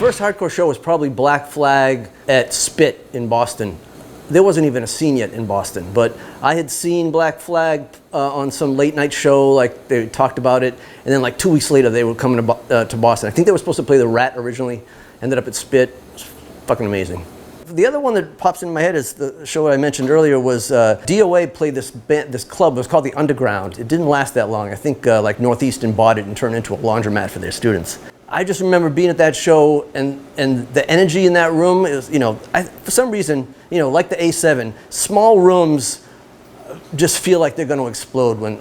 first hardcore show was probably Black Flag at Spit in Boston. There wasn't even a scene yet in Boston, but I had seen Black Flag on some late night show, like they talked about it, and then like 2 weeks later they were coming to Boston. I think they were supposed to play the Rat originally, ended up at Spit. It was fucking amazing. The other one that pops into my head is the show I mentioned earlier was DOA played this club. It was called the Underground. It didn't last that long. I think like Northeastern bought it and turned it into a laundromat for their students. I just remember being at that show and the energy in that room is, for some reason, like the A7, small rooms just feel like they're going to explode when,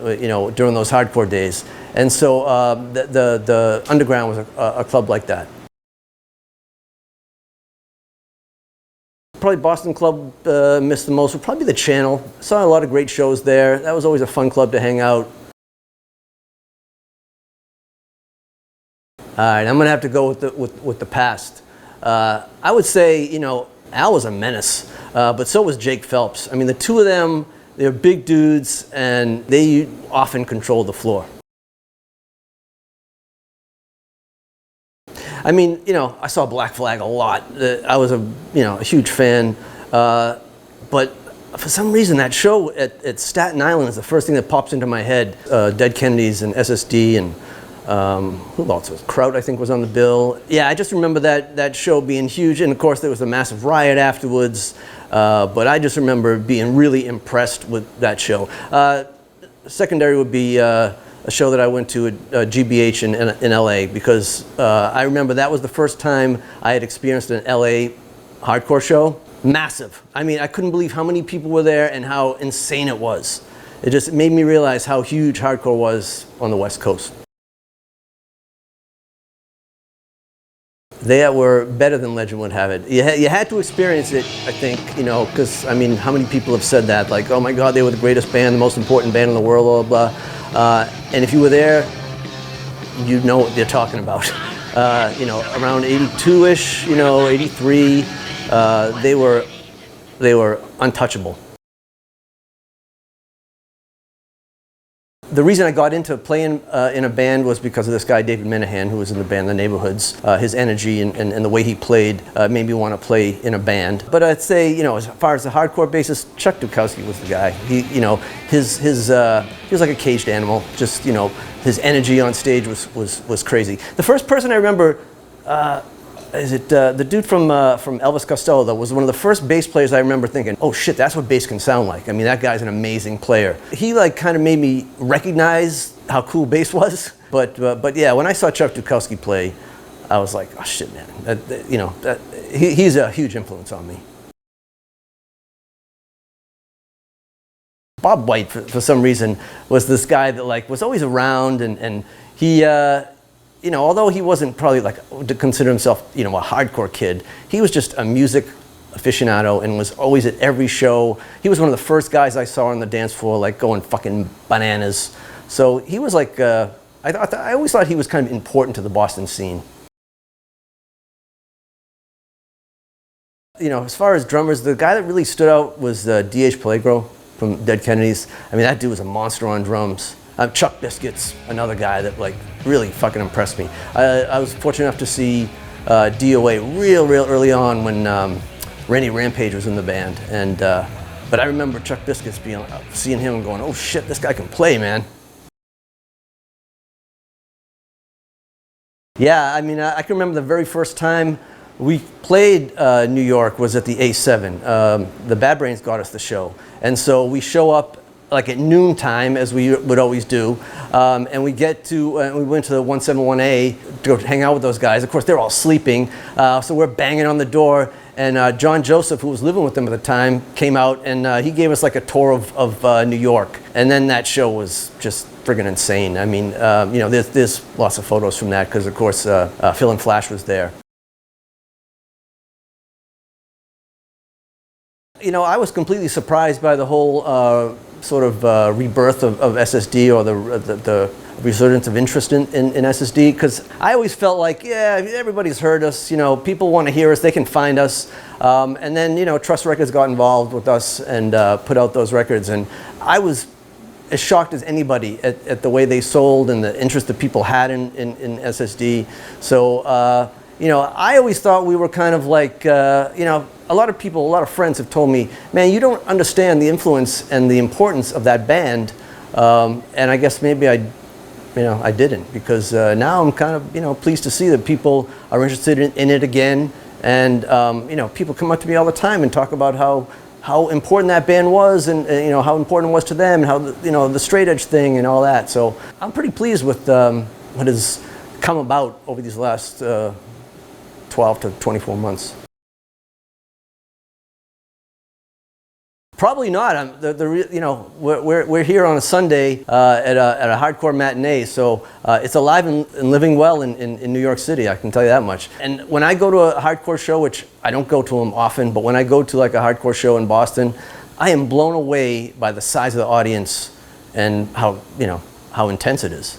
during those hardcore days. And so the Underground was a club like that. Probably Boston club missed the most would probably be the Channel. Saw a lot of great shows there. That was always a fun club to hang out. All right, I'm gonna have to go with the past. I would say, Al was a menace, but so was Jake Phelps. I mean, the two of them, they're big dudes, and they often controlled the floor. I mean, I saw Black Flag a lot. I was a huge fan, but for some reason that show at Staten Island is the first thing that pops into my head. Dead Kennedys and SSD and who else was? Kraut, I think, was on the bill. Yeah, I just remember that show being huge, and of course there was a massive riot afterwards. But I just remember being really impressed with that show. Secondary would be a show that I went to at GBH in LA, because I remember that was the first time I had experienced an LA hardcore show. Massive. I mean, I couldn't believe how many people were there and how insane it was. It just made me realize how huge hardcore was on the West Coast. They were better than legend would have it. You had to experience it, I think, because, I mean, how many people have said that? Like, oh my God, they were the greatest band, the most important band in the world, blah, blah, blah. And if you were there, you know what they're talking about. Around 82-ish, 83, they were untouchable. The reason I got into playing in a band was because of this guy, David Minahan, who was in the band The Neighborhoods. His energy and the way he played made me want to play in a band. But I'd say, as far as the hardcore basis, Chuck Dukowski was the guy. He was like a caged animal. Just, his energy on stage was crazy. The first person I remember, the dude from Elvis Costello, though, was one of the first bass players I remember thinking, oh shit, that's what bass can sound like. I mean, that guy's an amazing player. He kind of made me recognize how cool bass was. But yeah, when I saw Chuck Dukowski play, I was like, oh shit, man, he's a huge influence on me. Bob White, for some reason, was this guy that was always around, and he. Although he wasn't probably to consider himself, a hardcore kid, he was just a music aficionado and was always at every show. He was one of the first guys I saw on the dance floor, going fucking bananas. So he was I always thought he was kind of important to the Boston scene. As far as drummers, the guy that really stood out was D.H. Pellegro from Dead Kennedys. I mean, that dude was a monster on drums. Chuck Biscuits, another guy that really fucking impressed me. I was fortunate enough to see DOA real early on when Randy Rampage was in the band, but I remember Chuck Biscuits seeing him and going, oh shit, this guy can play, man. Yeah, I mean, I can remember the very first time we played New York was at the A7. The Bad Brains got us the show, and so we show up at noon time, as we would always do, and we went to the 171A to go hang out with those guys. Of course, they're all sleeping, so we're banging on the door, and John Joseph, who was living with them at the time, came out, and he gave us a tour of New York. And then that show was just friggin' insane. I mean, there's lots of photos from that, because of course Phil and Flash was there. I was completely surprised by the whole rebirth of SSD, or the resurgence of interest in SSD, because I always felt everybody's heard us, people want to hear us, they can find us, and then Trust Records got involved with us and put out those records, and I was as shocked as anybody at the way they sold and the interest that people had in SSD. So you know, I always thought we were kind of like, you know, a lot of people, a lot of friends have told me, man, you don't understand the influence and the importance of that band. And I guess maybe I didn't, because now I'm kind of, you know, pleased to see that people are interested in it again. And, you know, people come up to me all the time and talk about how important that band was, and you know, how important it was to them, and how, you know, the straight edge thing and all that. So I'm pretty pleased with what has come about over these last 12 to 24 months. Probably not. You know, we're here on a Sunday at a hardcore matinee, so it's alive and living well in New York City, I can tell you that much. And when I go to a hardcore show, which I don't go to them often, but when I go to like a hardcore show in Boston, I am blown away by the size of the audience and how, you know, how intense it is.